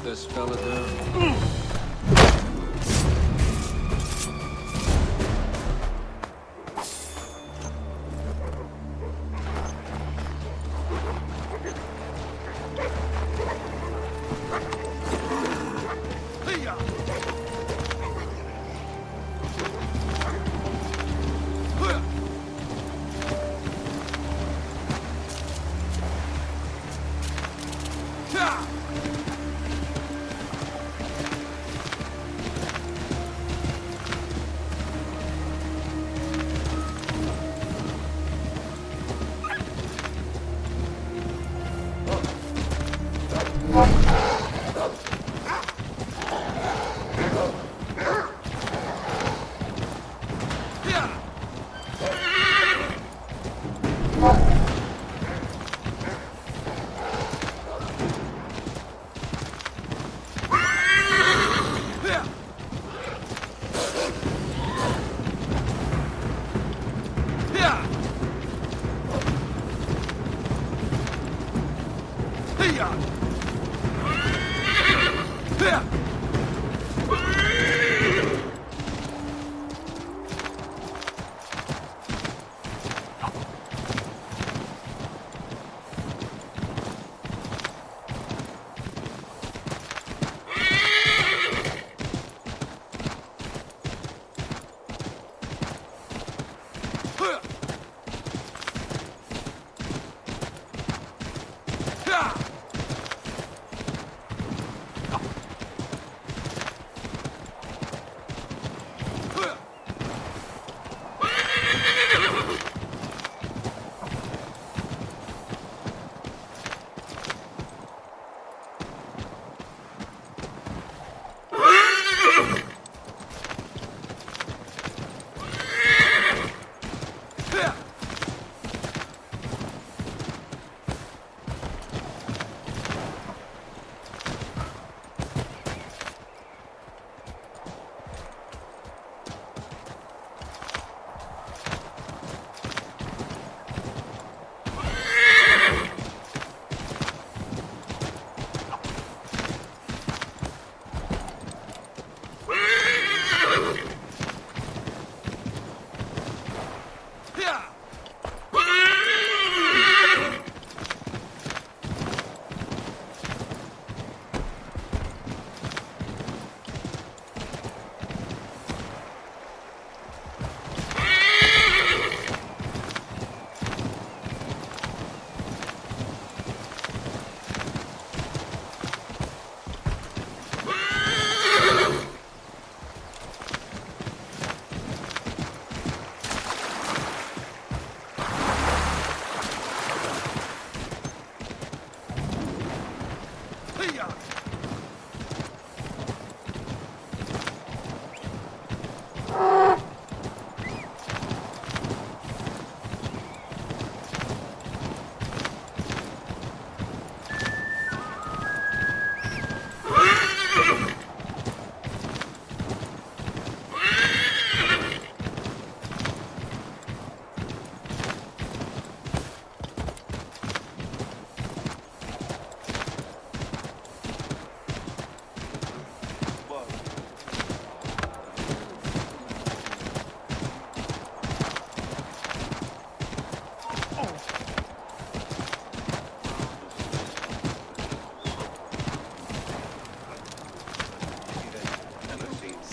this fella down.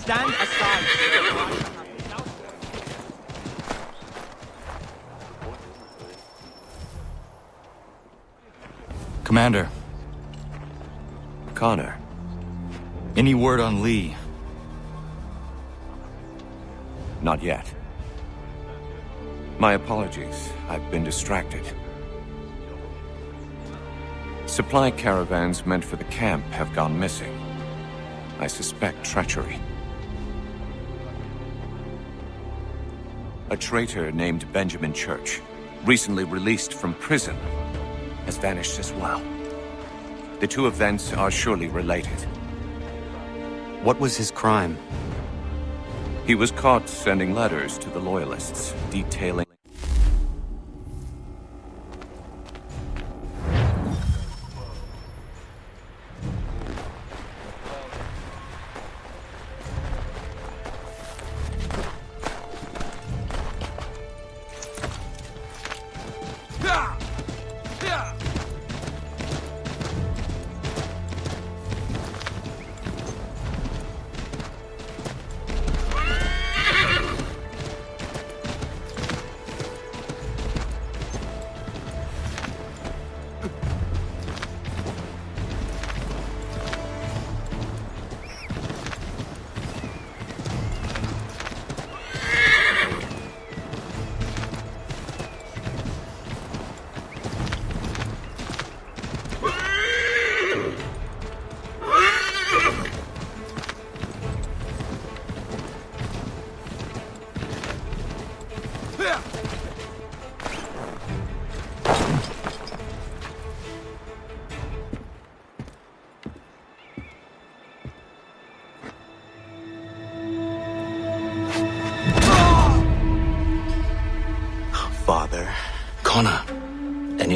Stand aside. Commander, Connor, any word on Lee? not yet. My apologies. I've been distracted. Supply caravans meant for the camp have gone missing. I suspect treachery. A traitor named Benjamin Church, recently released from prison, has vanished as well. The two events are surely related. What was his crime? He was caught sending letters to the Loyalists, detailing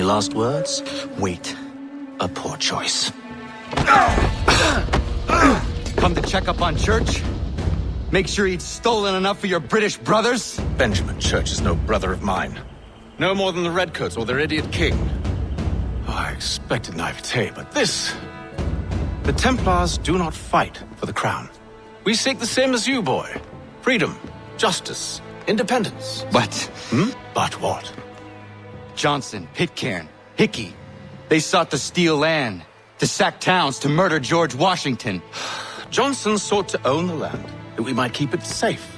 last words? Wait. A poor choice. Come to check up on Church? Make sure he'd stolen enough for your British brothers? Benjamin Church is no brother of mine. No more than the Redcoats or their idiot king. Oh, I expected naivete, but this... The Templars do not fight for the crown. We seek the same as you, boy. Freedom, justice, independence. But But what? Johnson, Pitcairn, Hickey, they sought to steal land, to sack towns, to murder George Washington. Johnson sought to own the land, that we might keep it safe.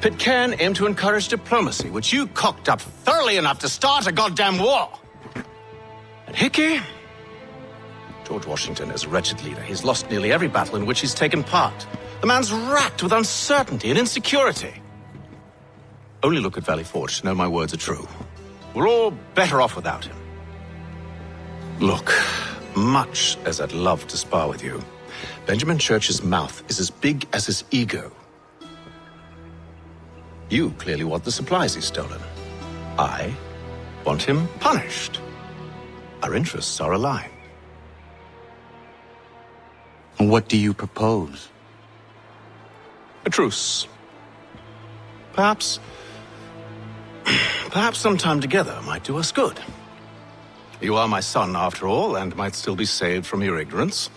Pitcairn aimed to encourage diplomacy, which you cocked up thoroughly enough to start a goddamn war. And Hickey? George Washington is a wretched leader. He's lost nearly every battle in which he's taken part. The man's racked with uncertainty and insecurity. Only look at Valley Forge to know my words are true. We're all better off without him. Look, much as I'd love to spar with you, Benjamin Church's mouth is as big as his ego. You clearly want the supplies he's stolen. I want him punished. Our interests are aligned. What do you propose? A truce. Perhaps some time together might do us good. You are my son, after all, and might still be saved from your ignorance.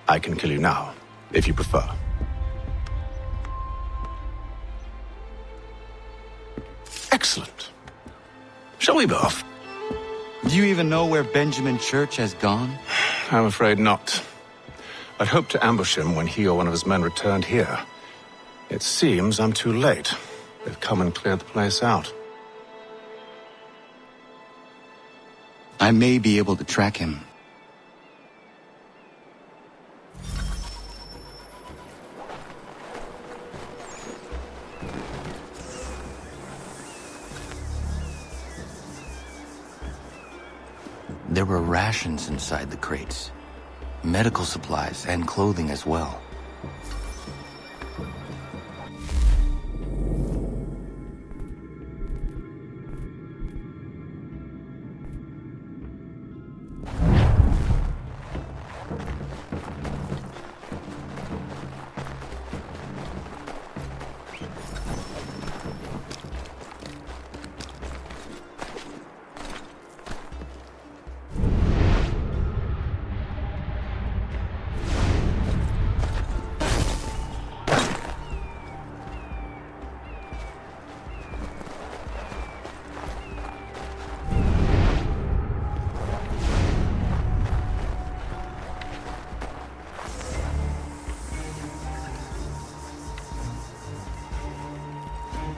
I can kill you now, if you prefer. Excellent. Shall we be off? Do you even know where Benjamin Church has gone? I'm afraid not. I'd hoped to ambush him when he or one of his men returned here. It seems I'm too late. They've come and cleared the place out. I may be able to track him. There were rations inside the crates. Medical supplies and clothing as well.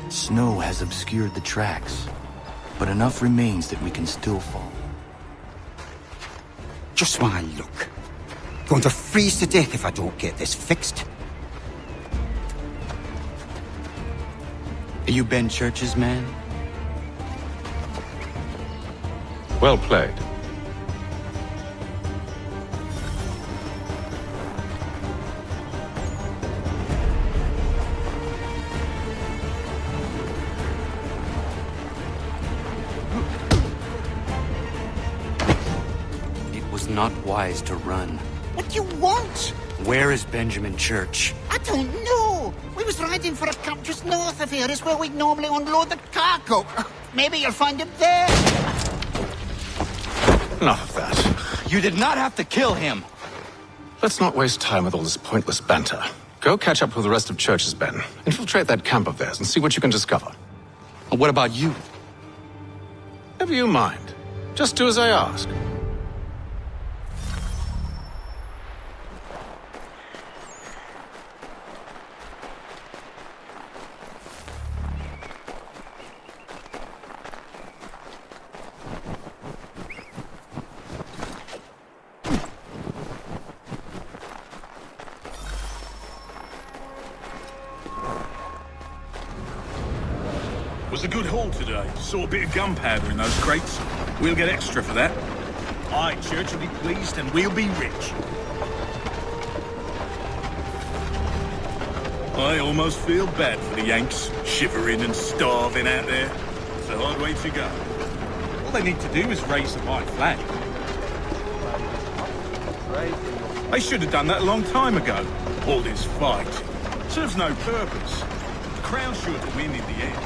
Snow has obscured the tracks, but enough remains that we can still follow. Just my luck. Going to freeze to death if I don't get this fixed. Are you Ben Church's man? Well played. Not wise to run. What do you want? Where is Benjamin Church? I don't know. We was riding for a camp just north of here. Is where we'd normally unload the cargo. Maybe you'll find him there. Enough of that. You did not have to kill him. Let's not waste time with all this pointless banter. Go catch up with the rest of Church's men. Infiltrate that camp of theirs and see what you can discover. What about you? Never you mind. Just do as I ask. Was a good haul today. Saw a bit of gunpowder in those crates. We'll get extra for that. Aye, Church will be pleased and we'll be rich. I almost feel bad for the Yanks, shivering and starving out there. It's a hard way to go. All they need to do is raise the white flag. They should have done that a long time ago. All this fight serves no purpose. The Crown's sure to win in the end.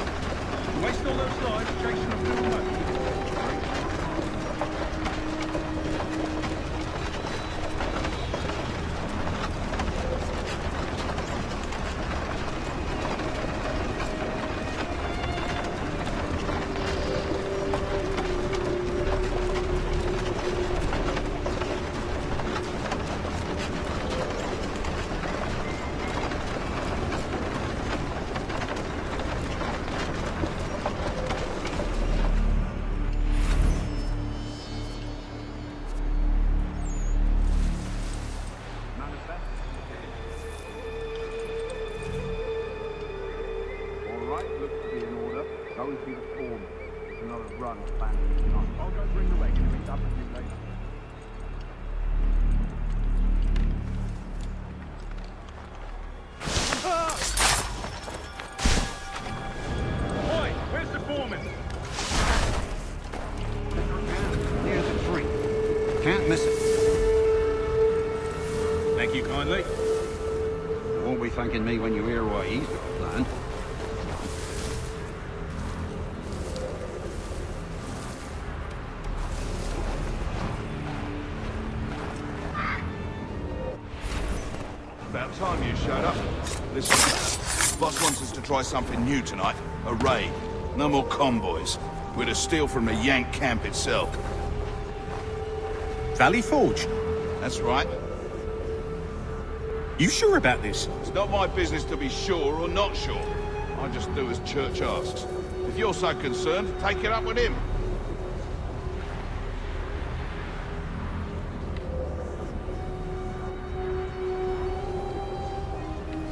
Waste all those lives chasing a fool man. Can't miss it. Thank you kindly. You won't be thanking me when you hear what he's got planned. About time you showed up. Listen, boss wants us to try something new tonight. A raid. No more convoys. We're to steal from the Yank camp itself. Valley Forge? That's right. You sure about this? It's not my business to be sure or not sure. I just do as Church asks. If you're so concerned, take it up with him.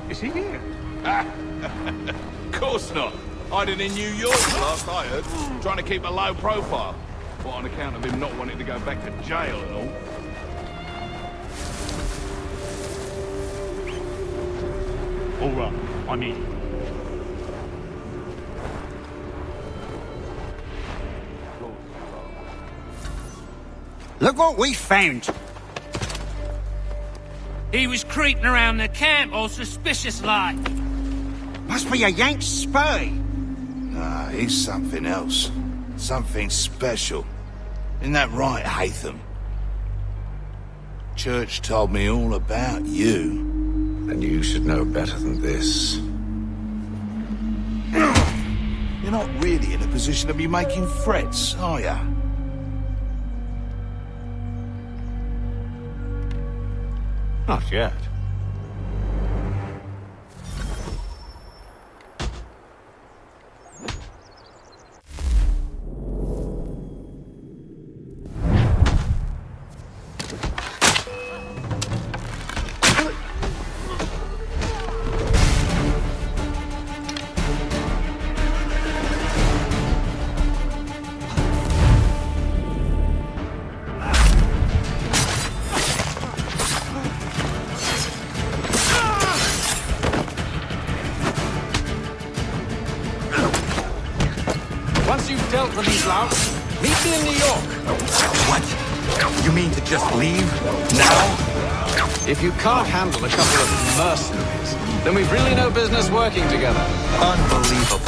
Is he here? Of course not. Hiding in New York, last I heard. Trying to keep a low profile. What, on account of him not wanting to go back to jail and all? All right, I'm in. Look what we found. He was creeping around the camp all suspicious like. Must be a Yank spy. Nah, he's something else. Something special. Isn't that right, Hatham? Church told me all about you. And you should know better than this. You're not really in a position to be making threats, are ya? Not yet. Once you've dealt with these louts, meet me in New York. What? You mean to just leave? Now? If you can't handle a couple of mercenaries, then we've really no business working together. Unbelievable.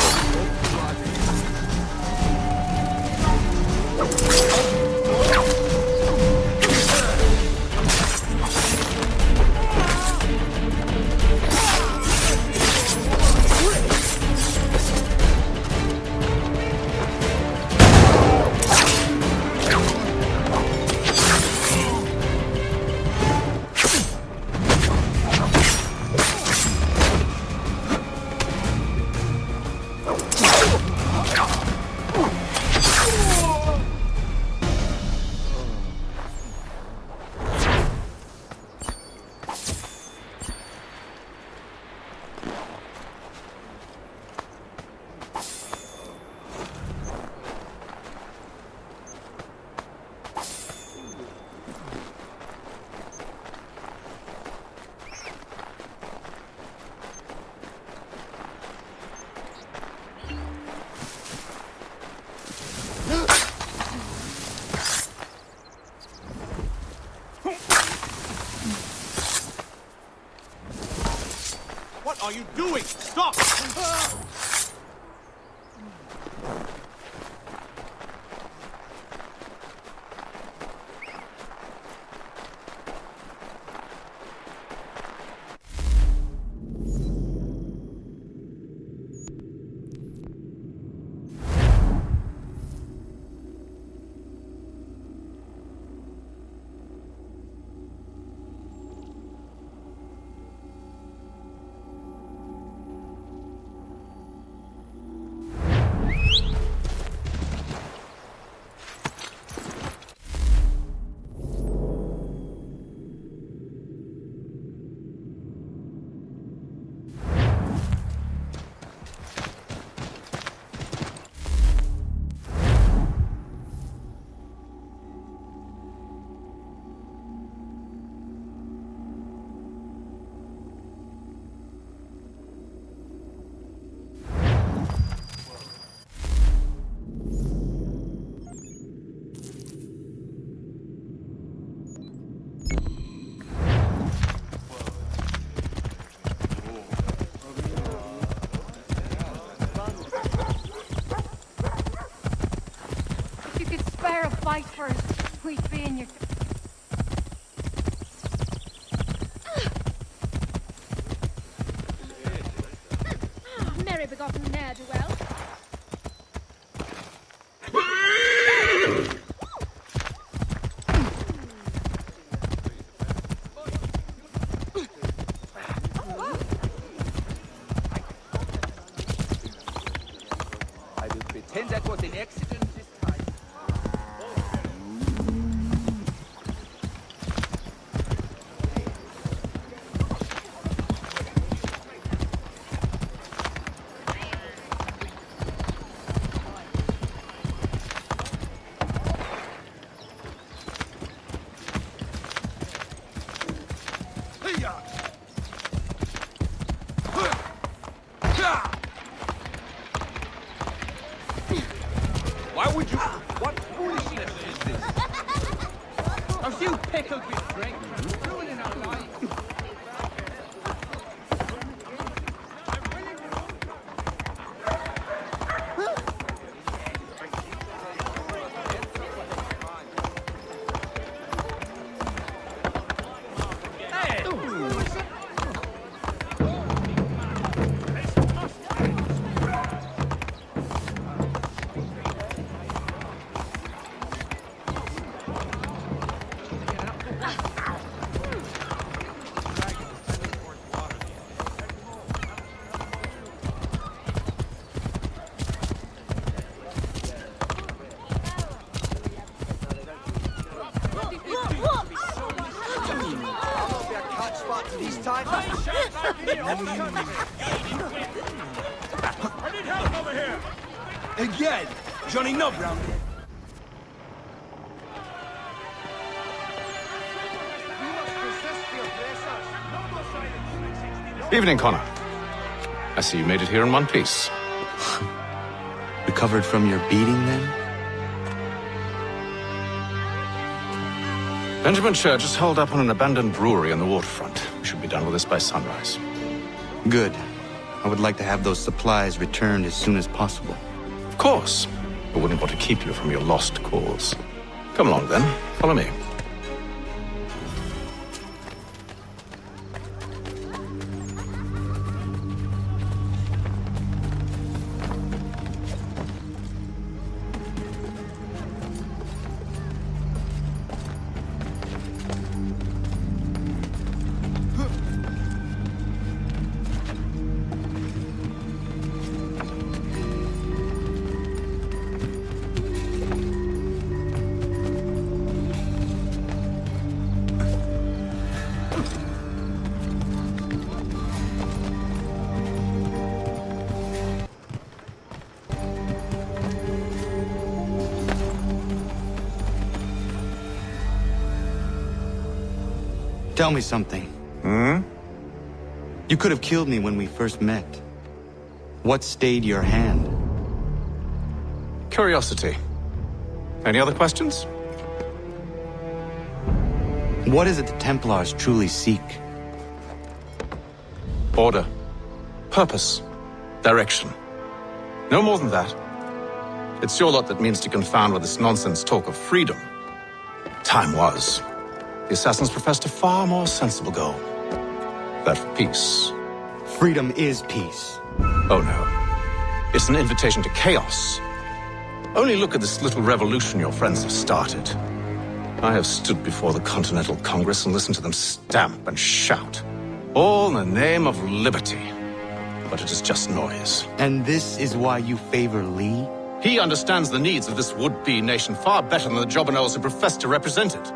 are you doing? Stop! Fight first. We'd be in your... Merry begotten ne'er-do-well. I will pretend that was an accident this time. Why would you? What foolishness is this? Are you pickled with drink? Ruining our lives. These times. I need help over here! Again, Johnny Knob round here. Evening, Connor. I see you made it here in one piece. Recovered from your beating, then? Benjamin Church is holed up on an abandoned brewery on the waterfront. We should be done with this by sunrise. Good. I would like to have those supplies returned as soon as possible. Of course. I wouldn't want to keep you from your lost cause. Come along, then. Follow me. Tell me something. You could have killed me when we first met. What stayed your hand? Curiosity. Any other questions? What is it the Templars truly seek? Order. purpose, direction. No more than that. It's your lot that means to confound with this nonsense talk of freedom. Time was. The assassins professed a far more sensible goal. That for peace. Freedom is peace. Oh no. It's an invitation to chaos. Only look at this little revolution your friends have started. I have stood before the Continental Congress and listened to them stamp and shout. All in the name of liberty. But it is just noise. And this is why you favor Lee? He understands the needs of this would-be nation far better than the jobberknolls who profess to represent it.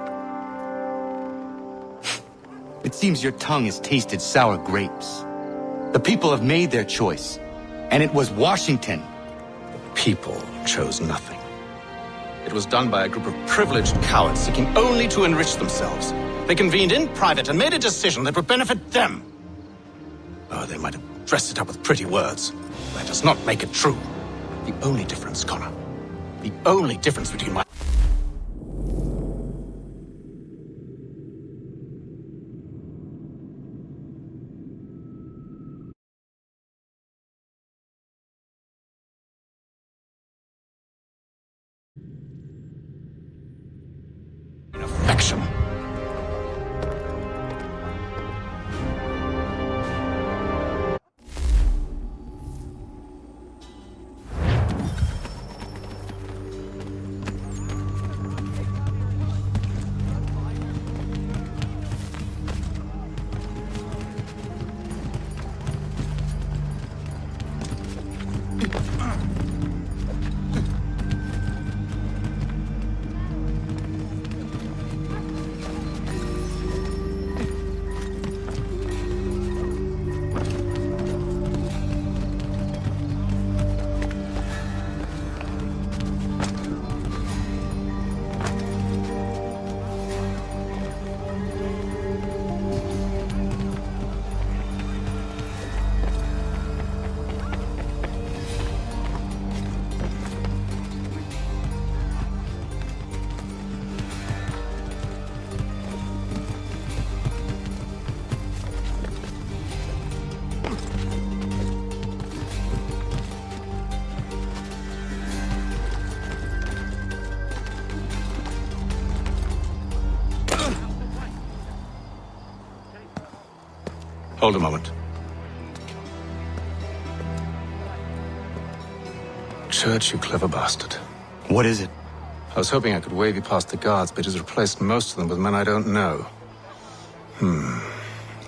It seems your tongue has tasted sour grapes. The people have made their choice, and it was Washington. The people chose nothing. It was done by a group of privileged cowards seeking only to enrich themselves. They convened in private and made a decision that would benefit them. Oh, they might have dressed it up with pretty words. That does not make it true. The only difference, Connor, the only difference between my... affection. Hold a moment. Church, you clever bastard. What is it? I was hoping I could wave you past the guards, but he's replaced most of them with men I don't know.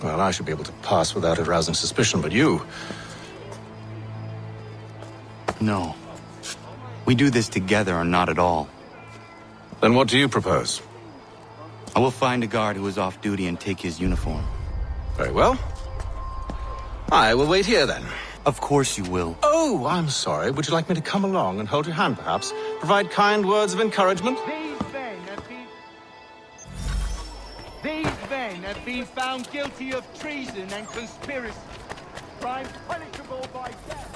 Well, I should be able to pass without arousing suspicion, but you... No. We do this together or not at all. Then what do you propose? I will find a guard who is off duty and take his uniform. Very well. I will wait here, then. Of course you will. Oh, I'm sorry. Would you like me to come along and hold your hand, perhaps? Provide kind words of encouragement? These men have been found guilty of treason and conspiracy. Crime punishable by death.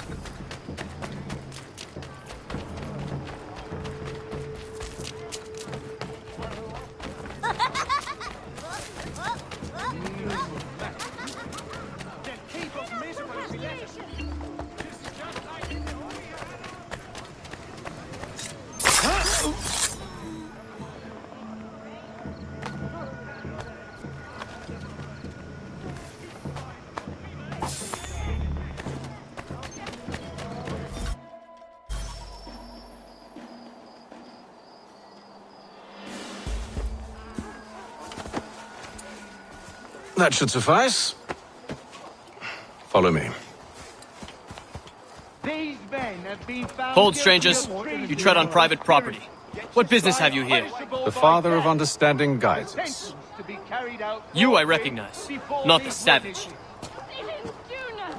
That should suffice. Follow me. These men have been found Hold, guilty strangers. of treason You tread on private property. What business have you here? The Father of Understanding guides us. You I recognize, not the savage.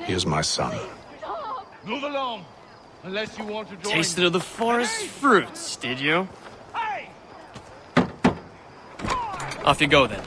He is my son. Move along, unless you want to join. Tasted of the forest fruits, did you? Off you go then.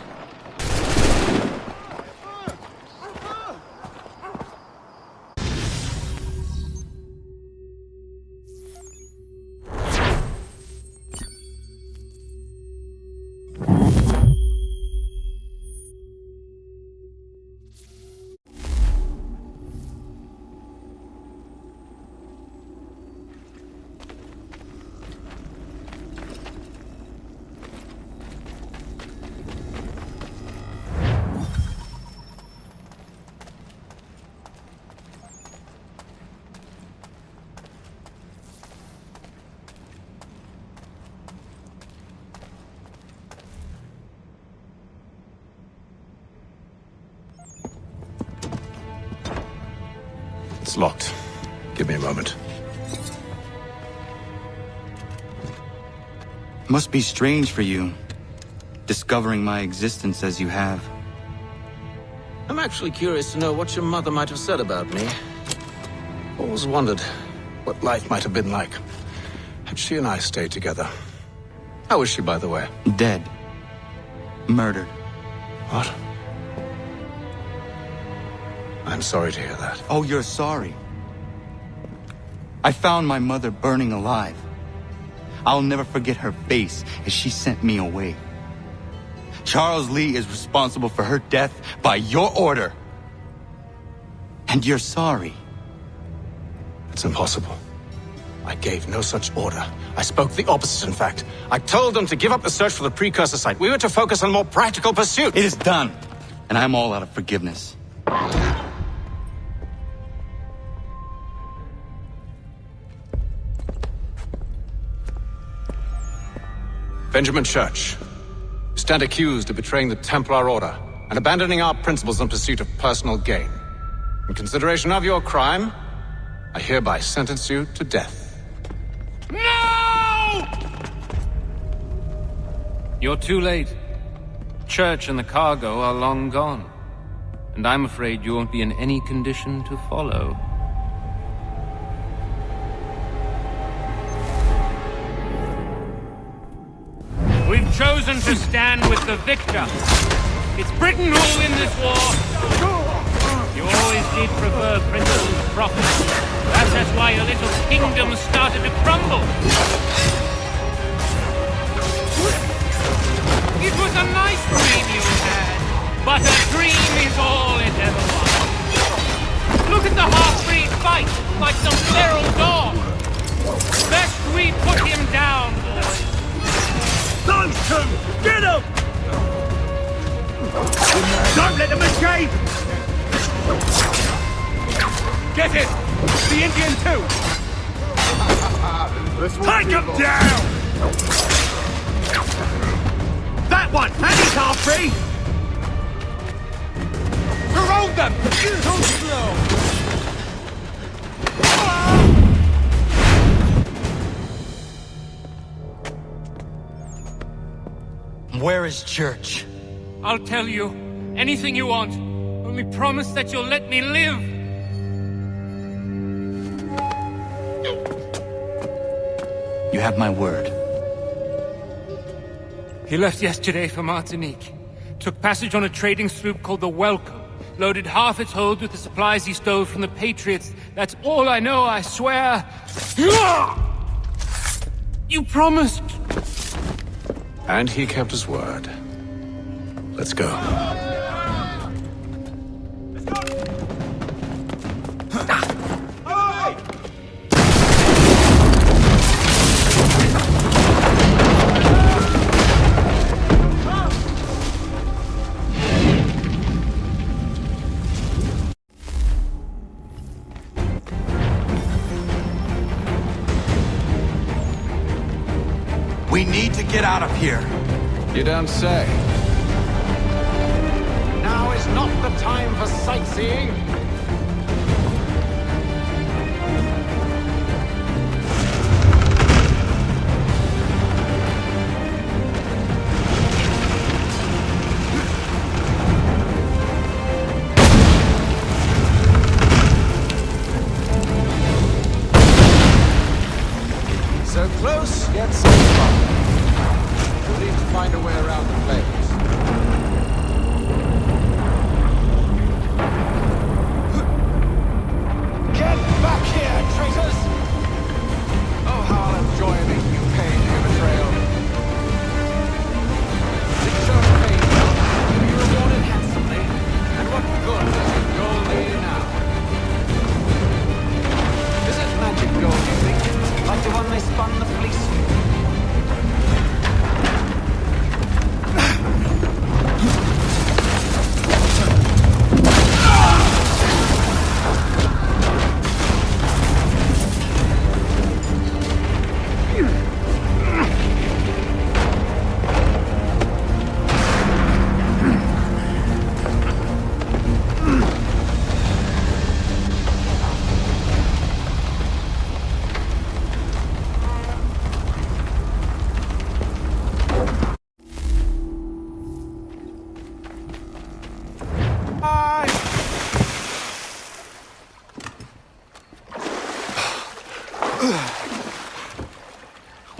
It's locked. Give me a moment. Must be strange for you, discovering my existence as you have. I'm actually curious to know what your mother might have said about me. Always wondered what life might have been like had she and I stayed together. How is she, by the way? Dead. Murdered. What? I'm sorry to hear that. Oh, you're sorry. I found my mother burning alive. I'll never forget her face as she sent me away. Charles Lee is responsible for her death by your order. And you're sorry. It's impossible. I gave no such order. I spoke the opposite, in fact. I told them to give up the search for the precursor site. We were to focus on more practical pursuits. It is done, and I'm all out of forgiveness. Benjamin Church, you stand accused of betraying the Templar Order and abandoning our principles in pursuit of personal gain. In consideration of your crime, I hereby sentence you to death. No! You're too late. Church and the cargo are long gone. And I'm afraid you won't be in any condition to follow. We've chosen to stand with the victor. It's Britain who will win this war. You always did prefer principles to profit. That's why your little kingdom started to crumble. It was a nice dream you had, but a dream is all it ever was. Look at the half-breed fight, like some feral dog. Best we put him down, boys. Those two! Get them! Don't let them escape! Get it! The Indian too! Take him down! That one! And he's half free! Surround them! Too slow! Where is Church? I'll tell you. Anything you want. Only promise that you'll let me live. You have my word. He left yesterday for Martinique. Took passage on a trading sloop called the Welcome. Loaded half its hold with the supplies he stole from the Patriots. That's all I know, I swear. You promised. And he kept his word. Let's go. We need to get out of here. You don't say. Now is not the time for sightseeing. So close, yet so far. We'll need to find a way around the flames. Get back here, traitors! Oh, how I'll enjoy making you pay for your betrayal. It's shown pain, you'll be rewarded handsomely. And what good does your gold do you now? Is it magic gold, you think? Like the one they spun the police with?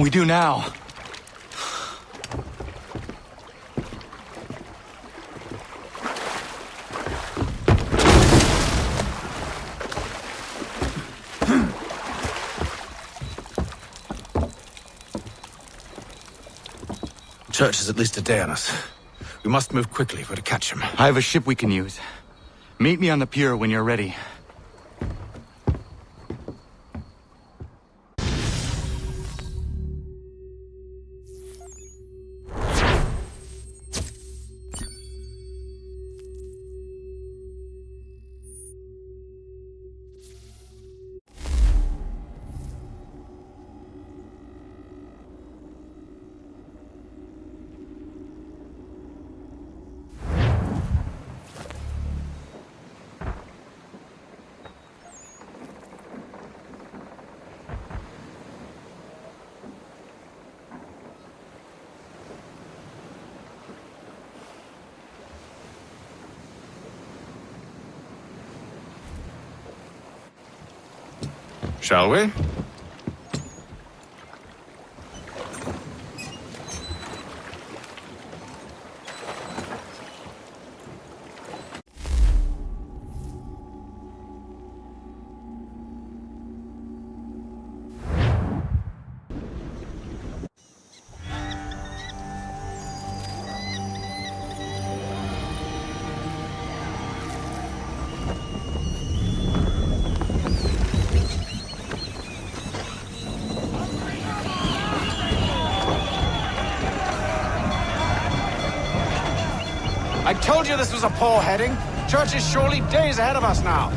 We do now. Church is at least a day on us. We must move quickly if we're to catch him. I have a ship we can use. Meet me on the pier when you're ready. Shall we? I told you this was a poor heading. Church is surely days ahead of us now.